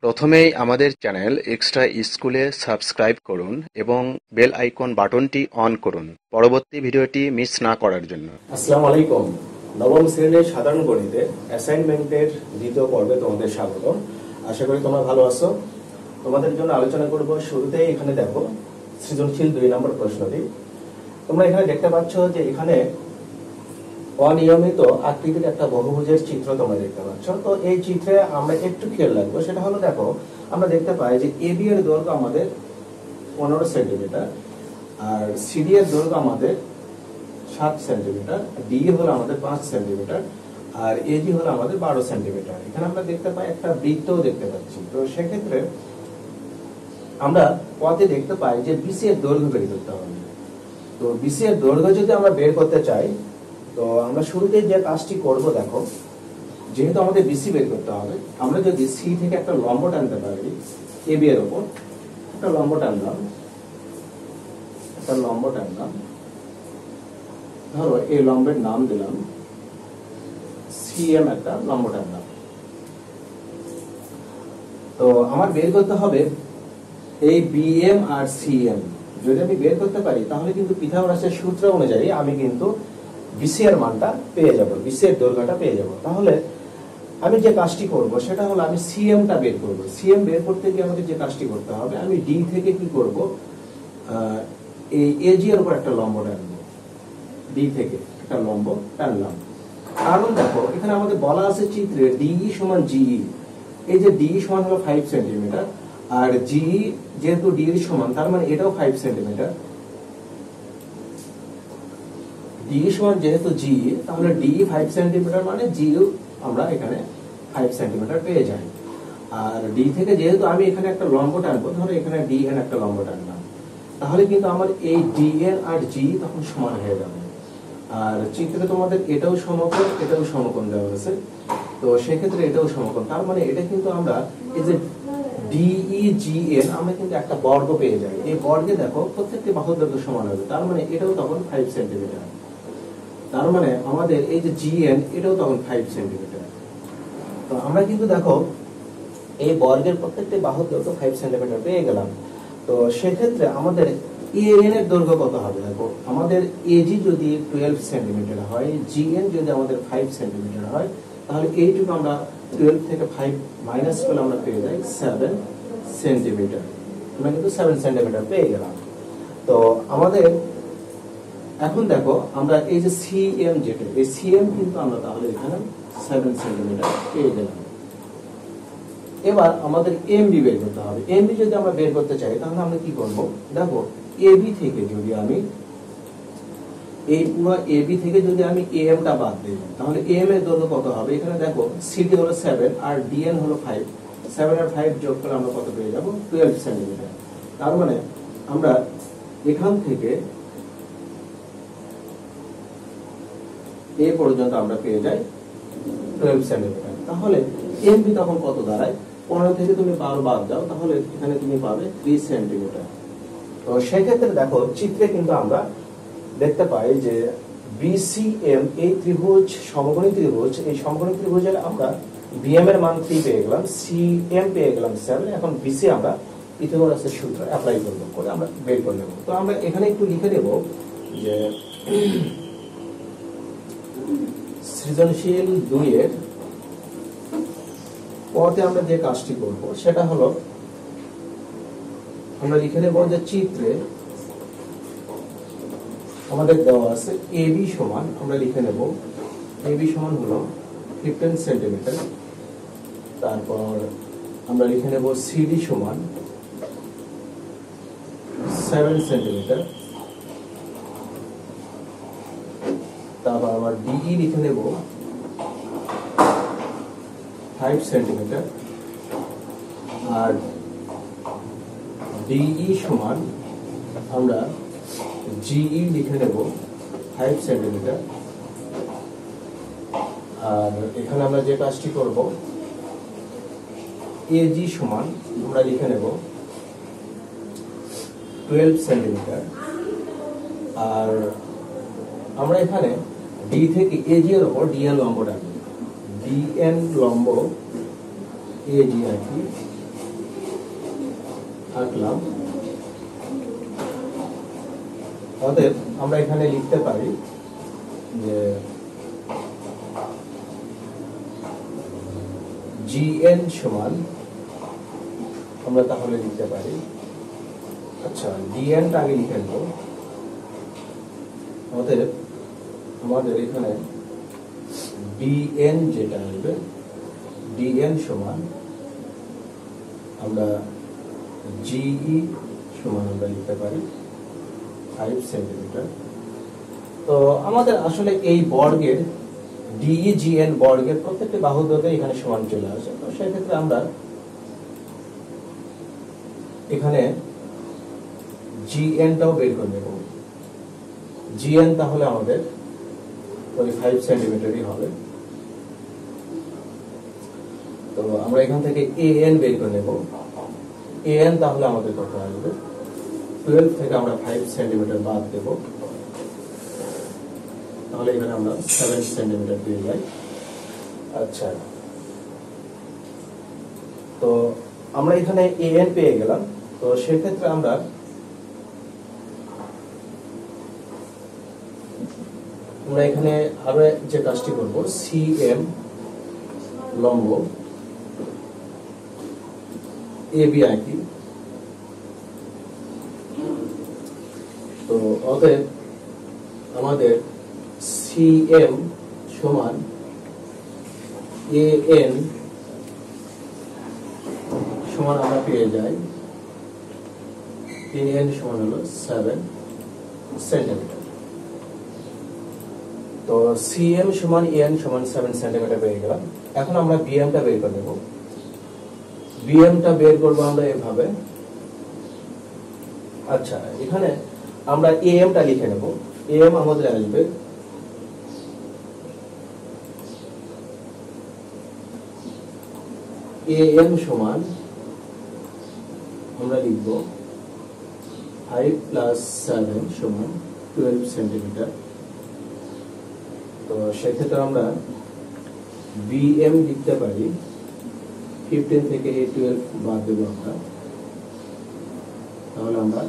প্রথমেই আমাদের channel extra স্কুলে সাবস্ক্রাইব করুন এবং বেল আইকন বাটনটি অন করুন পরবর্তী ভিডিওটি মিস না করার জন্য। আসসালামু আলাইকুম। নবম শ্রেণীর সাধারণ গণিতে অ্যাসাইনমেন্টের দ্বিতীয় পর্বে তোমাদের স্বাগত। আশা করি তোমরা ভালো আছো। তোমাদের জন্য আলোচনা করব শুরুতেই এখানে দেখো সৃজনশীল 2 নম্বর প্রশ্নটি। তোমরা এখানে দেখতে পাচ্ছ যে এখানে অনিয়মিত আকৃতির একটা বহুভুজের চিত্র তোমরা দেখতে পাচ্ছ। তো এই চিত্রে আমরা একটু খেয়াল রাখবো, সেটা হলো দেখো আমরা দেখতে পাই যে এবি এর দৈর্ঘ্য আমাদের 15 সেন্টিমিটার, আর সিডি এর দৈর্ঘ্য আমাদের 7 সেন্টিমিটার, ডি হলো আমাদের 5 সেন্টিমিটার, আর এজি হলো আমাদের 12 সেন্টিমিটার। এখানে আমরা দেখতে পাই একটা বৃত্তও দেখতে পাচ্ছি। তো সেক্ষেত্রে আমরা পথে দেখতে পাই যে বিসি এর দৈর্ঘ্য বের করতে হবে। তো বিসি এর দৈর্ঘ্য যদি আমরা বের করতে চাই, তো আমরা শুরুতে যে কাজটি করব, দেখো যেহেতু আমাদের বিসি বের করতে হবে, আমরা যদি সি থেকে একটা লম্ব টানতে পারি এবি এর উপর, একটা লম্ব টানলাম, ধরো এই লম্বের নাম দিলাম সিএম, একটা লম্ব টানলাম। তো আমার বের করতে হবে এই বিএম আর সিএম। যদি আমি বের করতে পারি তাহলে কিন্তু পিথাগোরাসের সূত্র অনুযায়ী আমি কিন্তু বিসি এর মানটা পেয়ে যাব, বিসি এর দৈর্ঘ্যটা পেয়ে যাব। তাহলে আমি যে কাজটি করব সেটা হলো আমি সিএমটা বের করব। সিএম বের করতে গিয়ে আমাকে যে কাজটি করতে হবে, আমি ডি থেকে কি করব, এই এজি এর উপর একটা লম্ব টানবো, ডি থেকে একটা লম্ব টানলাম। কারণ দেখো এখানে আমাদের বলা আছে চিত্রে ডিই সমান জিই। এই যে ডিই সমান হলো 5 সেন্টিমিটার, আর জিই যেহেতু ডি এর সমান, তার মানে এটাও 5 সেন্টিমিটার। ডি সমান যেহেতু জি, তাহলে ডি 5 সেন্টিমিটার মানে জি আমরা এখানে 5 সেন্টিমিটার পেয়ে যাই। আর ডি থেকে যেহেতু আমি এখানে একটা লম্ব টানবো, ধরো এখানে ডি এন একটা লম্ব টানলাম, তাহলে কিন্তু আমার এই ডি এন আর জি তখন সমান হয়ে যাবে। আর চিত্রে তোমাদের এটাও সমকোণ, এটাও সমকোণ দেওয়া আছে। তো সেক্ষেত্রে এটাও সমকোণ, তার মানে এটা কিন্তু আমরা এই যে ডিইজিএন আমরা কিন্তু একটা বর্গ পেয়ে যাই। এই বর্গে দেখো প্রত্যেকটি বাহুর দৈর্ঘ্য সমান হবে, তার মানে এটাও তখন 5 সেন্টিমিটার। তার মানে আমাদের এই যে জিএন এটাও তখন 5 সেন্টিমিটার। তো আমরা কিন্তু দেখো এই বর্গের প্রত্যেকটি বাহুর দৈর্ঘ্য 5 সেন্টিমিটার পেয়ে গেলাম। তো সেক্ষেত্রে আমাদের এএন এর দৈর্ঘ্য কত হবে? দেখো আমাদের এজি যদি 12 সেন্টিমিটার হয়, জিএন যদি আমাদের 5 সেন্টিমিটার হয়, তাহলে এইটুকু আমরা 12 থেকে 5 মাইনাস করলে আমরা পেয়ে যাই 7 সেন্টিমিটার। আমরা কিন্তু 7 সেন্টিমিটার পেয়ে গেলাম। তো আমাদের এখন দেখো আমরা এই যে সিএম, যেটা এই সিএম কিন্তু আমরা তাহলে এখানে 7 সেন্টিমিটার পেয়ে গেলাম। এবার আমাদের এমবি বের করতে হবে। এমবি যদি আমরা বের করতে চাই তাহলে আমরা কি করব? দেখো এবি থেকে যদি আমি এই পুরো এবি থেকে যদি আমি এএমটা বাদ দিই, তাহলে এম এর দৈর্ঘ্য কত হবে? এখানে দেখো সিডি হলো 7 আর ডিএন হলো 5, 7 আর 5 যোগ করলে আমরা কত পেয়ে যাব? 12 সেন্টিমিটার। তার মানে আমরা এখান থেকে এ পর্যন্ত আমরা পেয়ে যাই 12 সেন্টিমিটার। তাহলে এমবি তখন কত দাঁড়ায়? 15 থেকে তুমি 12 বাদ দাও, তাহলে এখানে তুমি পাবে 3 সেন্টিমিটার। তো সেক্ষেত্রে দেখো চিত্রে কিন্তু আমরা দেখতে পাই যে বিসিএম এই ত্রিভুজ সমকোণী ত্রিভুজ, এই সমকোণী ত্রিভুজের আমরা বিএম এর মান 3 পেয়ে গেলাম, সিএম পেয়ে গেলাম 7। এখন বিসি আমরা পিথাগোরাসের সূত্র অ্যাপ্লাই করব, করে আমরা বের করে নেব। তো আমরা এখানে একটু লিখে দেব যে সৃজনশীল 2 এর পরে আমরা যে কাজটি করব সেটা হলো আমরা লিখে নেব যে চিত্রে আমাদের দেওয়া আছে এবি সমান, আমরা লিখে নেব এবি সমান হলো 15 সেন্টিমিটার। তারপর আমরা লিখে নেব সিডি সমান 7 সেন্টিমিটার। তারপর আবার ডিই লিখে নেব 5 সেন্টিমিটার, আর ডিই সমান আমরা জিই লিখে নেব 5 সেন্টিমিটার। আর এখানে আমরা যে কাজটি করব এজি সমান আমরা লিখে নেব 12 সেন্টিমিটার। আর আমরা এখানে ডি থেকে এজি এর উপর ডিএন লম্ব রাখি, ডিএন লম্ব এজি রাখি। আঁকলাম। অতএব আমরা এখানে লিখতে পারি যে GN সমান, আমরা তাহলে লিখতে পারি, আচ্ছা DN টা আগে লিখে নেব। অতএব আমাদের এখানে DN যেটা আসবে, DN সমান আমরা GE সমান আমরা লিখতে পারি 5 সেন্টিমিটার। তো আমাদের আসলে এই বর্গের DEGN বর্গের প্রত্যেকটি বাহু দৈর্ঘ্য এখানে সমান চলে আসে। তো সেক্ষেত্রে আমরা এখানে GN টাও বের করে নেব। GN তাহলে আমাদের ওই 5 সেন্টিমিটারই হবে। তো আমরা এখান থেকে AN বের করে নেব। AN তাহলে আমাদের কত আসবে, 12 থেকে আমরা 5 সেন্টিমিটার বাদ দেব, তাহলে এখানে আমরা 7 সেন্টিমিটার পেয়ে যাই। আচ্ছা, তো আমরা এখানে AN পেয়ে গেলাম। তো সেক্ষেত্রে আমরা এখানে আরো যে কাজটি করব, CM লম্ব AB আঁকি। তো অতএব আমাদের CM সমান AN সমান আমরা পেয়ে যাই, AN সমান হলো 7 সেন্টিমিটার। তো CM সমান AN সমান 7 সেন্টিমিটার পেয়ে গেলাম। এখন আমরা BM টা বের করে নেব। BM টা বের করবো আমরা এভাবে। আচ্ছা, এখানে আমরা AM টা লিখে নেব। AM আমাদের আসবে AM সমান আমরা লিখব 5 প্লাস 7 সমান 12 সেন্টিমিটার। তো সেক্ষেত্রে আমরা BM লিখতে পারি 15 থেকে 12 বাদ দেব আমরা, তাহলে আমরা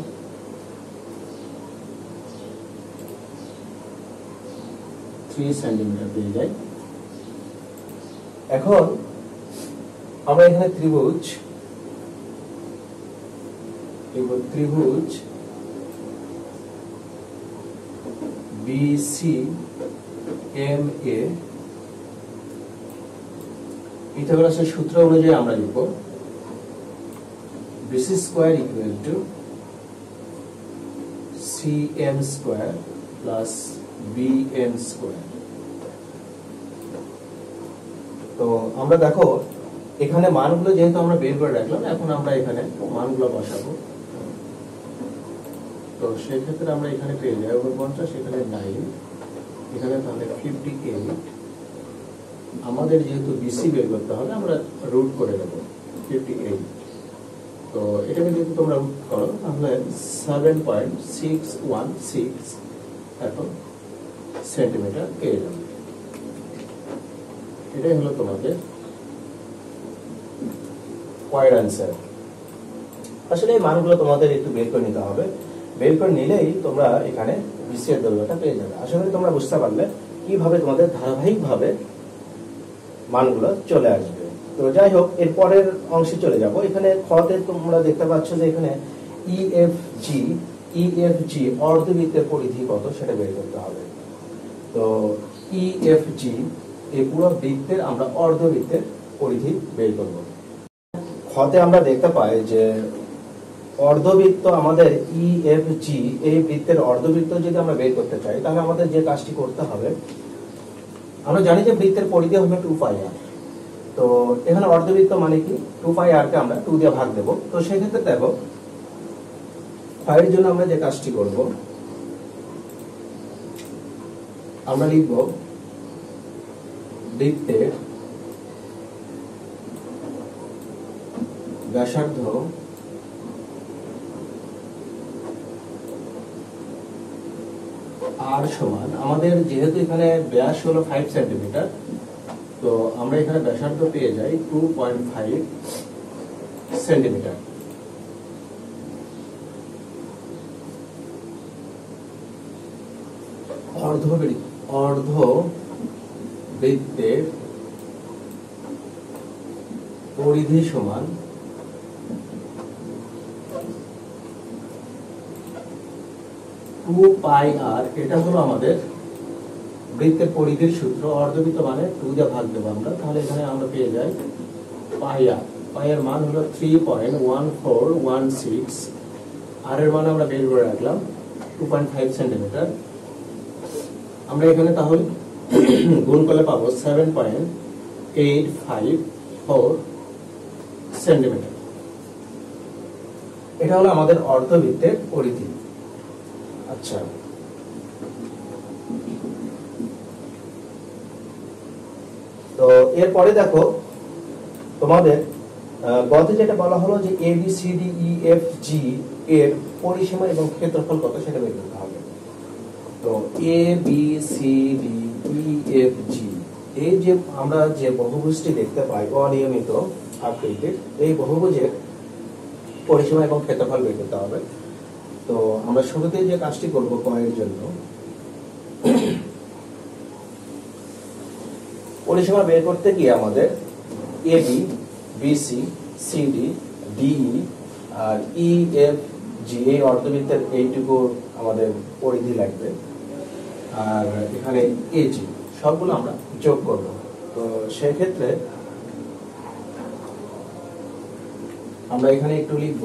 3 সেন্টিমিটার পেয়ে যাই। এখন আমরা এখানে ত্রিভুজ BCMA পিথাগোরাসের সূত্র অনুযায়ী আমরা লিখব BC square equal to CM square plus BN square. তো আমরা দেখো এখানে মানগুলো যেহেতু আমরা বের করে রাখলাম, এখন আমরা এখানে মানগুলো বসাবো। তো সেক্ষেত্রে আমরা এখানে পেয়ে যাই 49, এখানে 9, এখানে তাহলে 58। আমাদের যেহেতু BC বের করতে হবে, আমরা রুট করে দেব 58। তো এটাকে যদি তোমরা রুট করো তাহলে 7.616 এখন সেন্টিমিটার পেয়ে যাবে। এটাই হলো তোমাদের পয়ের অ্যান্সার। আসলে এই মানগুলো তোমাদের একটু বের করে নিতে হবে, বের করে নিলেই তোমরা এখানে BC এর দৈর্ঘ্যটা পেয়ে যাবে। আশা করি তোমরা বুঝতে পারলে কিভাবে তোমাদের ধারাবাহিকভাবে মানগুলো চলে আসবে। তো যাই হোক, এর পরের অংশে চলে যাব। এখানে খতে তোমরা দেখতে পাচ্ছ যে এখানে EFG অর্ধবৃত্তের পরিধি কত সেটা বের করতে হবে। তো EFG এই পুরো বৃত্তের আমরা অর্ধবৃত্তের পরিধি বের করব। খতে আমরা দেখতে পাই যে অর্ধবৃত্ত আমাদের EFG, এই বৃত্তের অর্ধবৃত্ত যদি আমরা বের করতে চাই তাহলে আমাদের যে কাজটি করতে হবে, আমরা জানি যে বৃত্তের পরিধি হবে 2πr। তো এখানে অর্ধবৃত্ত মানে কি, 2πr কে আমরা 2 দিয়ে ভাগ দেব। তো সেক্ষেত্রে দেখো এর জন্য আমরা যে কাজটি করব, আমরা লিখব বৃত্তের ব্যাসার্ধ আর সমান, আমাদের যেহেতু এখানে ব্যাস হলো 5 সেন্টিমিটার, তো আমরা এখানে ব্যাসার্ধ পেয়ে যাই 2.5 সেন্টিমিটার। অর্ধবৃত্তের পরিধি সমান 2πr। এটা হলো আমাদের বৃত্তের পরিধির সূত্র। অর্ধবৃত্ত মানে 2 দিয়ে ভাগ দেবো আমরা, তাহলে এখানে আমরা পেয়ে যাই πr। পাইয়ের মান হলো 3.1416, আর এর মান আমরা বের করে রাখলাম 2.5 সেন্টিমিটার। আমরা এখানে তাহলে গুণ করলে পাবো 7.854 সেন্টিমিটার। এটা হলো আমাদের অর্ধবৃত্তের পরিধি। আচ্ছা, তো এরপরে দেখো তোমাদের গতে যেটা বলা হলো যে A B C D E F G এর পরিসীমা এবং ক্ষেত্রফল কত সেটা বের করতে হবে। তো A B C D E F G, এই যে আমরা যে বহুভুজটি দেখতে পাই অনিয়মিত আকৃতির, এই বহুভুজের পরিসীমা এবং ক্ষেত্রফল বের করতে হবে। তো আমরা শুরুতে যে কাজটি করব কয়ের জন্য, পরিসীমা বের করতে গিয়ে আমাদের A B, BC, CD, DE R E F G এই অর্ধবৃত্তের এইটুকু আমাদের পরিধি লাগবে, আর এখানে এজি সবগুলো আমরা যোগ করব। তো সেক্ষেত্রে আমরা এখানে একটু লিখব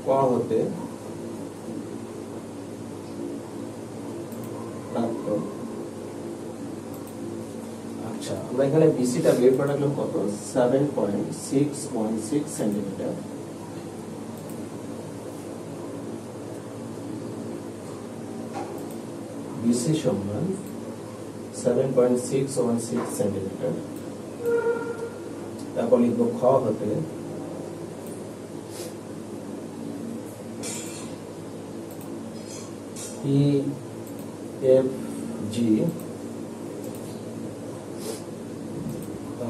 ক হতে প্রাপ্ত। আচ্ছা, আমরা এখানে বিসিটা বের করে রাখলাম কত, 7.616 সেন্টিমিটার। বিসি সমান 7.616 সেন্টিমিটার। তারপর লিখব খ হতে ই এফ জি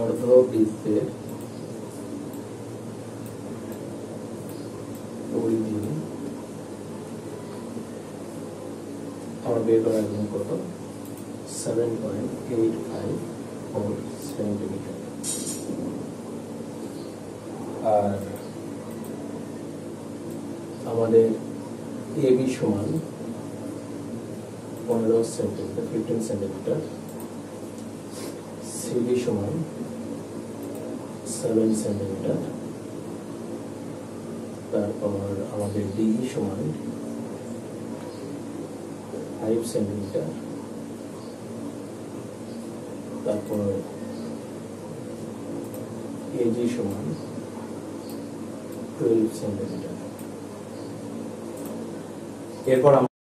অর্ধবৃত্তের পরিধি আমরা বের করা একদম কত, 7.854 সেন্টিমিটার। আর আমাদের এবি সমান 15 সেন্টিমিটার, 15 সেন্টিমিটার। সিডি সমান 7 সেন্টিমিটার। তারপর আমাদের ডিই সমান 5 সেন্টিমিটার। তারপর এজি সমান 12 সেন্টিমিটার। এরপর আমরা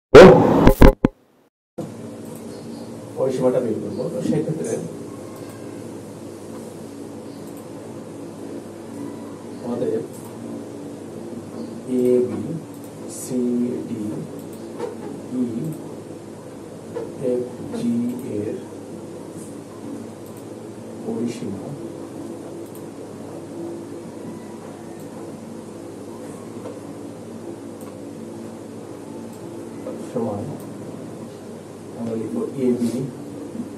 পরিসীমাটা বের করবো। তো সেক্ষেত্রে আমাদের A B C D E F G এর পরিসীমা সমান আমরা লিখব A B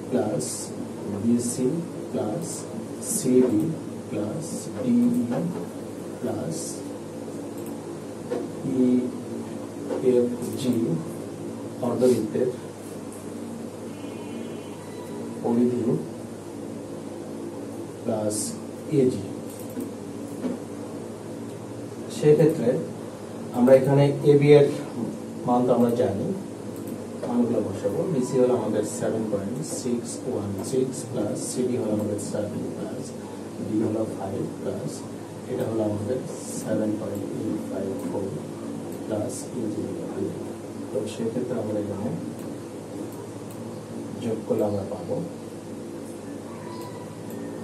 plus BC plus CD plus DE plus E F G অর্ধবৃত্তের পরিধি প্লাস এজি। সেক্ষেত্রে আমরা এখানে এবি এর মান তো আমরা জানি, মানগুলো বসাবো। বিসি হলো আমাদের 7.616 প্লাস সিডি হলো আমাদের 7 প্লাস ডি হলো 5 প্লাস এটা হলো আমাদের 7.854 প্লাস ইজি হলো 2। তো সেক্ষেত্রে আমরা এখানে যোগ করলে আমরা পাবো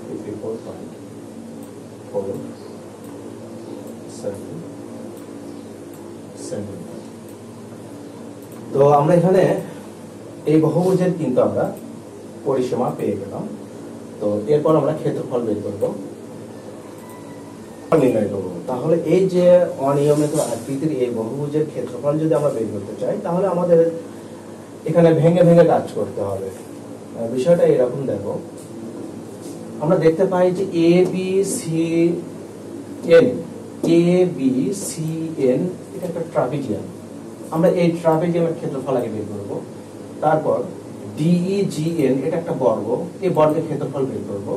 54.47 সেন্টিমিটার। তো আমরা এখানে এই বহুভুজের কিন্তু আমরা পরিসীমা পেয়ে গেলাম। তো এরপর আমরা ক্ষেত্রফল বের করব, নির্ণয় করব। তাহলে এই যে অনিয়মিত আকৃতির এই বহুভুজের ক্ষেত্রফল যদি আমরা বের করতে চাই, তাহলে আমাদের এখানে ভেঙে ভেঙে কাজ করতে হবে। বিষয়টা এরকম, দেখো আমরা দেখতে পাই যে এ বি সি এন এটা একটা ট্রাপিজিয়াম। আমরা এই ট্রাপিজিয়ামের ক্ষেত্রফল আগে বের করব, তারপর DEGN এটা একটা বর্গ, এই বর্গের ক্ষেত্রফল বের করব,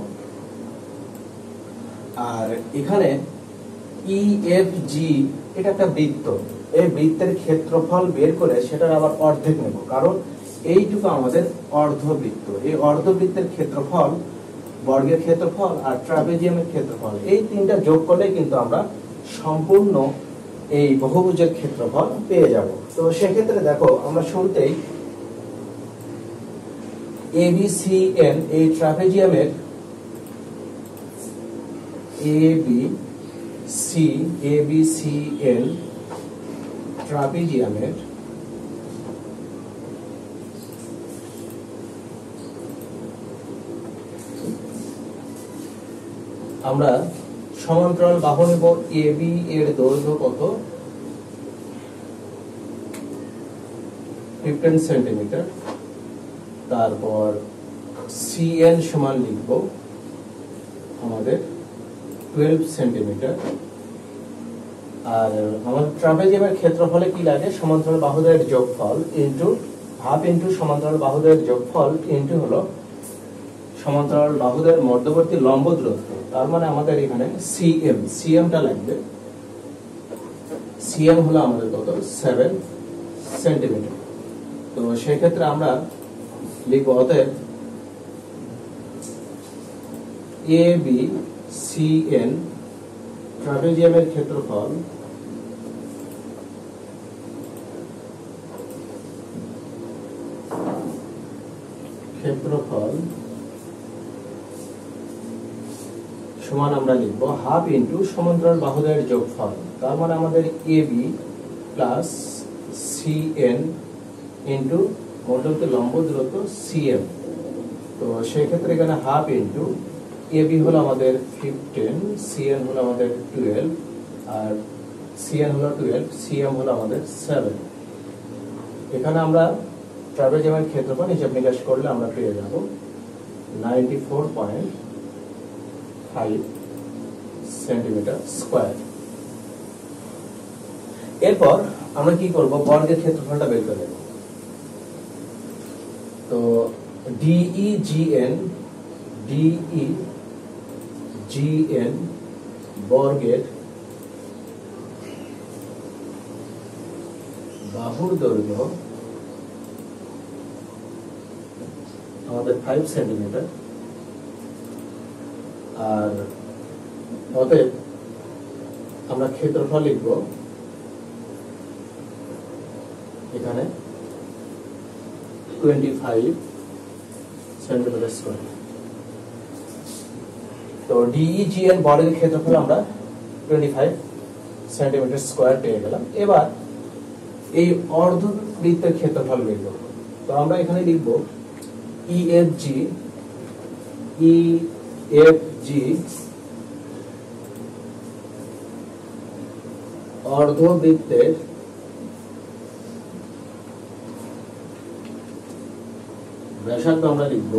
আর এখানে EFG এটা একটা বৃত্ত, এই বৃত্তের ক্ষেত্রফল বের করে সেটার আবার অর্ধেক নেব, কারণ এইটুকু আমাদের অর্ধবৃত্ত। এই অর্ধবৃত্তের ক্ষেত্রফল, বর্গের ক্ষেত্রফল আর ট্রাপিজিয়ামের ক্ষেত্রফল, এই তিনটা যোগ করলে কিন্তু আমরা সম্পূর্ণ এই বহুভুজের ক্ষেত্রফল পেয়ে যাব। তো সেক্ষেত্রে দেখো আমরা শুরুতেই ABCN এই ট্রাপিজিয়ামের ABCN ট্রাপিজিয়ামের আমরা সমান্তরাল বাহু নেব। AB এর দৈর্ঘ্য কত? 15 সেন্টিমিটার। তারপর CN সমান লিখব আমাদের 12 সেন্টিমিটার। আর আমাদের ট্রাপিজিয়ামের ক্ষেত্রফলে কি লাগে? সমান্তরাল বাহুদ্বয়ের যোগফল ইনটু হাফ ইনটু সমান্তরাল বাহুদ্বয়ের যোগফল ইনটু হলো সমান্তরাল বাহুদ্বয়ের মধ্যবর্তী লম্ব দূরত্ব। তার মানে আমাদের এখানে সিএমটা লাগবে। সিএম হলো আমাদের কত? 7 সেন্টিমিটার। তো সেই ক্ষেত্রে আমরা লিখব অতএব ABCN ট্রাপিজিয়ামের ক্ষেত্রফল সমান আমরা লিখব হাফ ইনটু সমান্তরাল বাহুদ্বয়ের যোগফল। তার মানে আমাদের AB প্লাস CN ইনটু মধ্যবর্তী লম্ব দূরত্ব CM। তো সেই ক্ষেত্রে এখানে হাফ ইনটু AB হলো আমাদের 15, CN হলো আমাদের 12, আর CN হলো 12, CM হলো আমাদের 7। এখানে আমরা ট্রাপিজিয়ামের ক্ষেত্রফল হিসাব নিকাশ করলে আমরা পেয়ে যাব 94.5 সেন্টিমিটার স্কয়ার। এরপর আমরা কি করব? বর্গের ক্ষেত্রফলটা বের করে নেব। তো DEGN বর্গের বাহুর দৈর্ঘ্য আমাদের 5 সেন্টিমিটার। আর অতএব আমরা ক্ষেত্রফল লিখব এখানে 25 সেন্টিমিটার স্কয়ার। তো DEGN বর্গের ক্ষেত্রফল আমরা 25 সেন্টিমিটার স্কয়ার পেয়ে গেলাম। এবার এই অর্ধবৃত্তের ক্ষেত্রফল বের করব। তো আমরা এখানে লিখব EFG অর্ধবৃত্তের ব্যাসার্ধ আমরা লিখব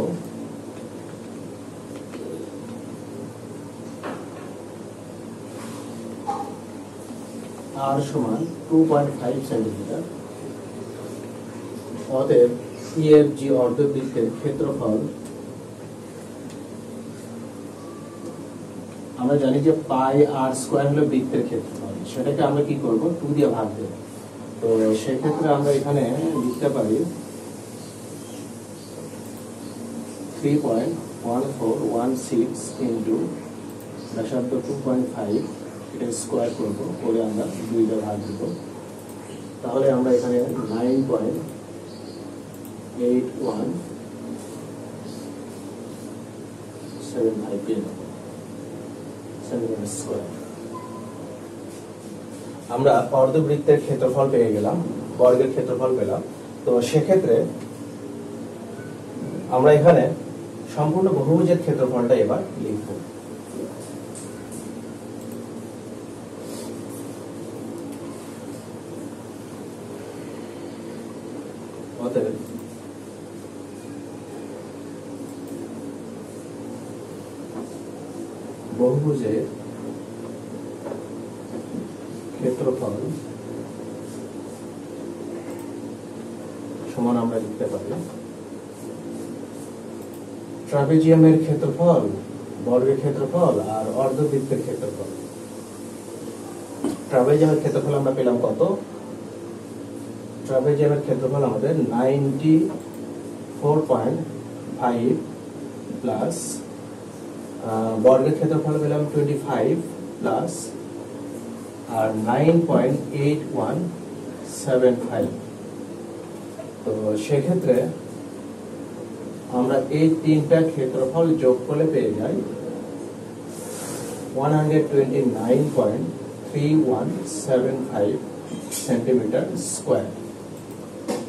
R সমান 2.5 সেন্টিমিটার। অতএব EFG অর্ধবৃত্তের ক্ষেত্রফল আমরা জানি যে পাই আর স্কয়ার হলো বৃত্তের ক্ষেত্রফল, সেটাকে আমরা কি করব? 2 দিয়ে ভাগ দেব। তো সেই ক্ষেত্রে আমরা এখানে লিখতে পারি 3.1416 ইনটু ব্যাসার্ধ 2.5, এটা স্কয়ার করব, করে আমরা 2 দিয়ে ভাগ দেব। তাহলে আমরা এখানে 9.8175 পেয়ে যাব সেন্টিমিটার স্কয়ার। আমরা অর্ধবৃত্তের ক্ষেত্রফল পেয়ে গেলাম, বর্গের ক্ষেত্রফল পেলাম। তো সেক্ষেত্রে আমরা এখানে সম্পূর্ণ বহুভুজের ক্ষেত্রফলটা এবার লিখব। অতএব বহুভুজের ক্ষেত্রফল সমান আমরা লিখতে পারি ট্রাপিজিয়ামের ক্ষেত্রফল, বর্গের ক্ষেত্রফল আর অর্ধবৃত্তের ক্ষেত্রফল। ট্রাপিজিয়ামের ক্ষেত্রফল আমরা পেলাম কত? ট্রাপিজিয়ামের ক্ষেত্রফল আমাদের 94.5 প্লাস বর্গের ক্ষেত্রফল পেলাম 25 প্লাস আর 9.8175। তো সেক্ষেত্রে আমরা এই তিনটা ক্ষেত্রফল যোগ করলে পেয়ে যাই 129.3175 সেন্টিমিটার স্কয়ার।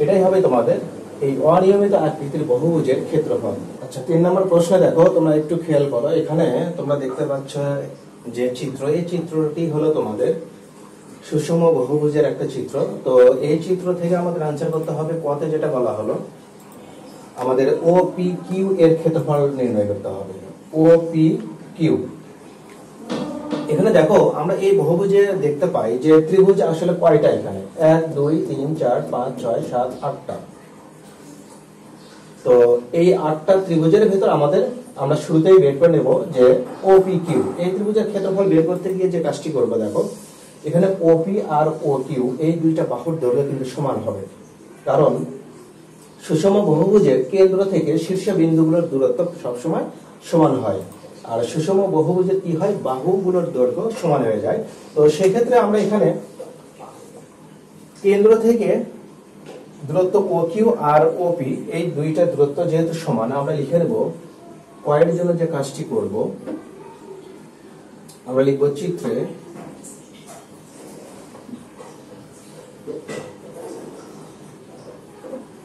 এটাই হবে তোমাদের এই অনিয়মিত আকৃতির বহুভুজের ক্ষেত্রফল। আচ্ছা, 3 নম্বর প্রশ্ন দেখো, তোমরা একটু খেয়াল করো। এখানে তোমরা দেখতে পাচ্ছ যে চিত্র, এই চিত্রটি হলো তোমাদের সুষম বহুভুজের একটা চিত্র। তো এই চিত্র থেকে আমাদের আনসার করতে হবে কতে যেটা বলা হলো আমাদের OPQ এর ক্ষেত্রফল নির্ণয় করতে হবে। OPQ এখানে দেখো আমরা এই বহুভুজে দেখতে পাই যে ত্রিভুজ আসলে কয়টা, এখানে 1 2 3 4 5 6 7 8টা। তো এই 8টা ত্রিভুজের ভিতর আমরা শুরুতেই বের করে নেব যে OPQ। এই ত্রিভুজের ক্ষেত্রফল বের করতে গিয়ে যে কাজটি করব, দেখো এখানে OP আর OQ এই দুইটা বাহুর দৈর্ঘ্য কিন্তু সমান হবে, কারণ সুষম বহুভুজের কেন্দ্র থেকে শীর্ষ বিন্দুগুলোর দূরত্ব সবসময় সমান হয়। আর সুষম বহুভুজের কি হয়, বাহুগুলোর দৈর্ঘ্য সমান হয়ে যায়। তো সেই ক্ষেত্রে আমরা এখানে কেন্দ্র থেকে দূরত্ব OQ আর OP এই দুইটা দূরত্ব যেহেতু সমান, আমরা লিখে নেব কয়ের জন্য যে কাজটি করব, আমরা লিখব চিত্রে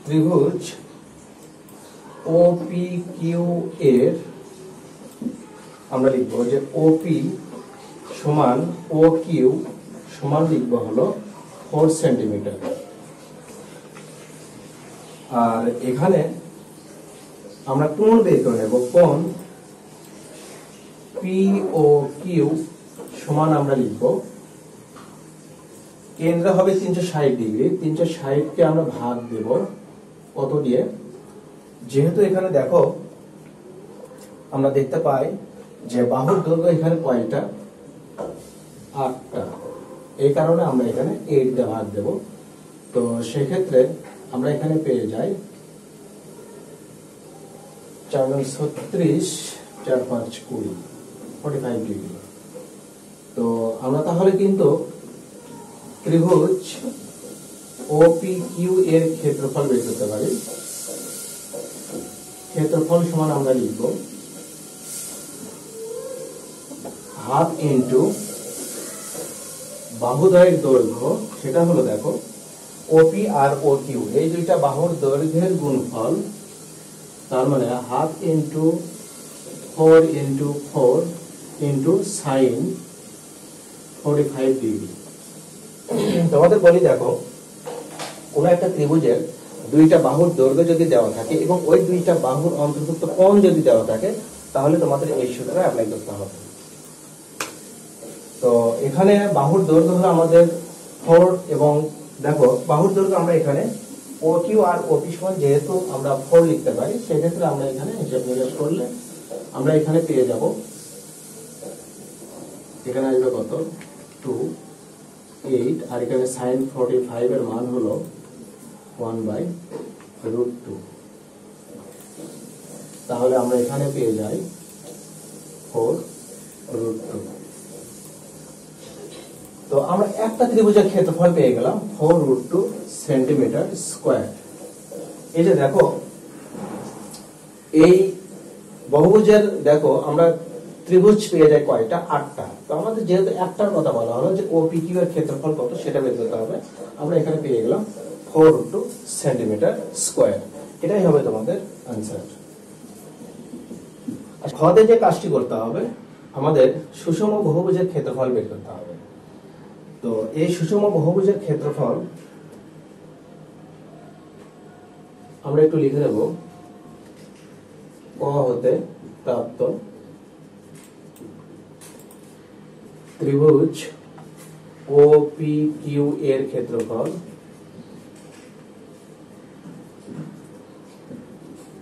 ত্রিভুজ OPQ এর আমরা লিখব যে OP সমান OQ সমান লিখব হলো 4 সেন্টিমিটার। আর এখানে আমরা কোণ বের করে নেব, কোণ POQ সমান আমরা লিখব, কেন্দ্র হবে 360 ডিগ্রি, 360 কে আমরা ভাগ দেব কত দিয়ে, যেহেতু এখানে দেখো আমরা দেখতে পাই যে বাহুর দৈর্ঘ্য এখানে কয়টা, 8টা, এই কারণে আমরা এখানে 8 দিয়ে ভাগ দেব। তো সেক্ষেত্রে আমরা এখানে পেয়ে যাই 4 36 4 5 20 45 ডিগ্রি। তো আমরা তাহলে কিন্তু ত্রিভুজ OPQ এর ক্ষেত্রফল বের করতে পারি। ক্ষেত্রফল সমান আমরা লিখব হাফ ইন্টু বাহুদ্বয়ের দৈর্ঘ্য, সেটা হলো দেখো OP আর OQ এই দুইটা বাহুর দৈর্ঘ্যের গুণফল, তার মানে half into 4 into 4 into sign 45 degree. তোমাদের বলি, দেখো কোন একটা ত্রিভুজের দুইটা বাহুর দৈর্ঘ্য যদি দেওয়া থাকে এবং ওই দুইটা বাহুর অন্তর্ভুক্ত কোণ যদি দেওয়া থাকে, তাহলে তোমাদের এই সূত্র অ্যাপ্লাই করতে হবে। তো এখানে বাহুর দৈর্ঘ্য হলো আমাদের 4 এবং দেখো বাহুর দৈর্ঘ্য আমরা এখানে OQ আর OP সমান যেহেতু আমরা 4 লিখতে পারি, সেক্ষেত্রে আমরা এখানে হিসাব নিকাশ করলে আমরা এখানে পেয়ে যাব, এখানে আসবে কত 2 8 আর এখানে sin 45 এর মান হলো 1/√2। তাহলে আমরা এখানে পেয়ে যাই 4√2। তো আমরা একটা ত্রিভুজের ক্ষেত্রফল পেয়ে গেলাম 4√2 সেন্টিমিটার স্কয়ার। এই যে দেখো এই বহুভুজের দেখো আমরা ত্রিভুজ পেয়ে যাই কয়টা, 8টা। তো আমাদের যেহেতু একটার কথা বলা হলো যে OPQ এর ক্ষেত্রফল কত সেটা বের করতে হবে, আমরা এখানে পেয়ে গেলাম 4√2 সেন্টিমিটার স্কয়ার। এটাই হবে তোমাদের आंसर। খতে যে কাজটি করতে হবে, আমাদের সুষম বহুভুজের ক্ষেত্রফল বের করতে হবে। তো এই সুষম বহুভুজের ক্ষেত্রফল আমরা একটু লিখে নেব ক হতে প্রাপ্ত ত্রিভুজ OPQ এর ক্ষেত্রফল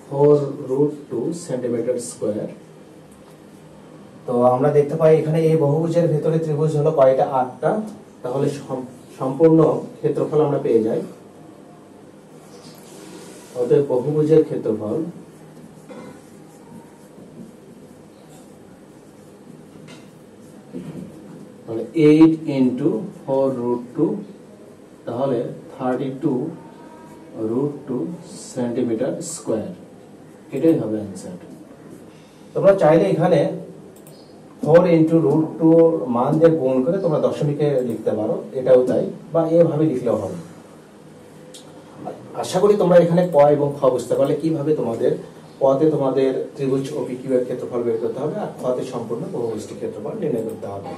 4√2 সেন্টিমিটার স্কয়ার। তো আমরা দেখতে পাই এখানে এই বহুভুজের ভেতরে ত্রিভুজ হলো কয়টা? 8টা। তাহলে সম্পূর্ণ ক্ষেত্রফল আমরা পেয়ে যাই। অতএব বহুভুজের ক্ষেত্রফল তাহলে 8 × 4√2 তাহলে 32√2 সেন্টিমিটার স্কয়ার। এটাই হবে অ্যান্সার। তোমরা চাইলে এখানে 4 × √2 মান দিয়ে গুণ করে তোমরা দশমিকে লিখতে পারো, এটাও তাই, বা এভাবে লিখলেও হবে। আশা করি তোমরা এখানে ক এবং খ বুঝতে পারলে কিভাবে তোমাদের পথে তোমাদের ত্রিভুজ OPQ এর ক্ষেত্রফল বের করতে হবে আর খতে সম্পূর্ণ বহুভুজটির ক্ষেত্রফল নির্ণয় করতে হবে।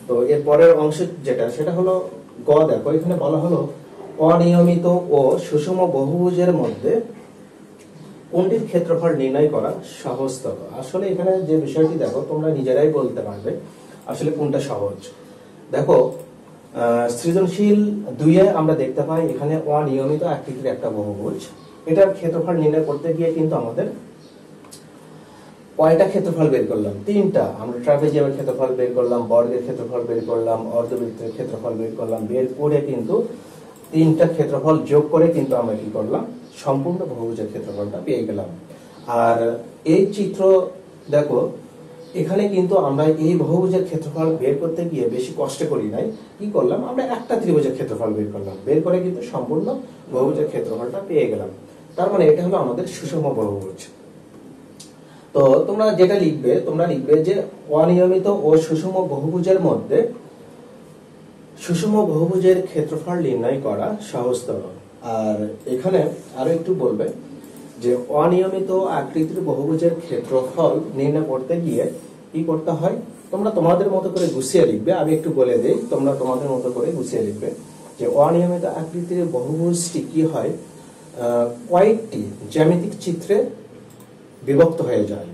তো এর পরের অংশ যেটা সেটা হলো গ। দেখো এখানে বলা হলো অনিয়মিত ও সুষম বহুভুজের মধ্যে কোনটির ক্ষেত্রফল নির্ণয় করা সহজতর। আসলে এখানে যে বিষয়টি দেখো তোমরা নিজেরাই বলতে পারবে আসলে কোনটা সহজ। দেখো সৃজনশীল 2-এ আমরা দেখতে পাই এখানে অনিয়মিত আকৃতির একটা বহুভুজ, এটার ক্ষেত্রফল নির্ণয় করতে গিয়ে কিন্তু আমাদের কয়টা ক্ষেত্রফল বের করলাম? 3টা। আমরা ট্রাপিজিয়ামের ক্ষেত্রফল বের করলাম, বর্গের ক্ষেত্রফল বের করলাম, অর্ধবৃত্তের ক্ষেত্রফল বের করলাম। বের করে কিন্তু 3টা ক্ষেত্রফল যোগ করে কিন্তু আমরা কি করলাম? সম্পূর্ণ বহুভুজের ক্ষেত্রফলটা পেয়ে গেলাম। আর এই চিত্র দেখো এখানে কিন্তু আমরা এই বহুভুজের ক্ষেত্রফল বের করতে গিয়ে বেশি কষ্ট করি নাই। কি করলাম? আমরা একটা ত্রিভুজের ক্ষেত্রফল বের করলাম, বের করে কিন্তু সম্পূর্ণ বহুভুজের ক্ষেত্রফলটা পেয়ে গেলাম। তার মানে এটা হলো আমাদের সুষম বহুভুজ। তো তোমরা যেটা লিখবে, তোমরা লিখবে যে অনিয়মিত ও সুষম বহুভুজের মধ্যে সুষম বহুভুজের ক্ষেত্রফল নির্ণয় করা সহজতর। আর এখানে আরো একটু বলবে যে অনিয়মিত আকৃতির বহুভুজের ক্ষেত্রফল নির্ণয় করতে গিয়ে কি করতে হয়? তোমরা তোমাদের মতো করে গুছিয়ে লিখবে। আমি একটু বলে দেই, তোমরা তোমাদের মতো করে গুছিয়ে লিখবে যে অনিয়মিত আকৃতির বহুভুজটি কি হয়? কয়েকটি জ্যামিতিক চিত্রে বিভক্ত হয়ে যায়।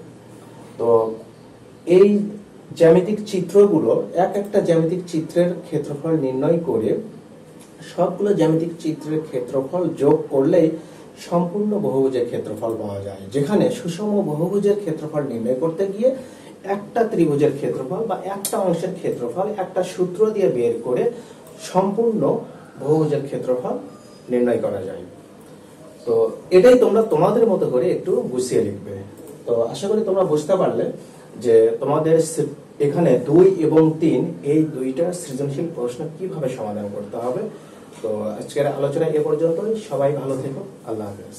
তো এই জ্যামিতিক চিত্রগুলো এক একটা জ্যামিতিক চিত্রের ক্ষেত্রফল নির্ণয় করে সবগুলো জ্যামিতিক চিত্রের ক্ষেত্রফল যোগ করলেই সম্পূর্ণ বহুভুজের ক্ষেত্রফল পাওয়া যায়। যেখানে সুষম বহুভুজের ক্ষেত্রফল নির্ণয় করতে গিয়ে একটা ত্রিভুজের ক্ষেত্রফল বা একটা অংশের ক্ষেত্রফল একটা সূত্র দিয়ে বের করে সম্পূর্ণ বহুভুজের ক্ষেত্রফল নির্ণয় করা যায়। তো এটাই তোমরা তোমাদের মতো করে একটু গুছিয়ে লিখবে। তো আশা করি তোমরা বুঝতে পারলে যে তোমাদের এখানে 2 এবং 3 এই দুইটা সৃজনশীল প্রশ্ন কিভাবে সমাধান করতে হবে। তো আজকের আলোচনা এ পর্যন্তই। সবাই ভালো থেকো। আল্লাহ হাফেজ।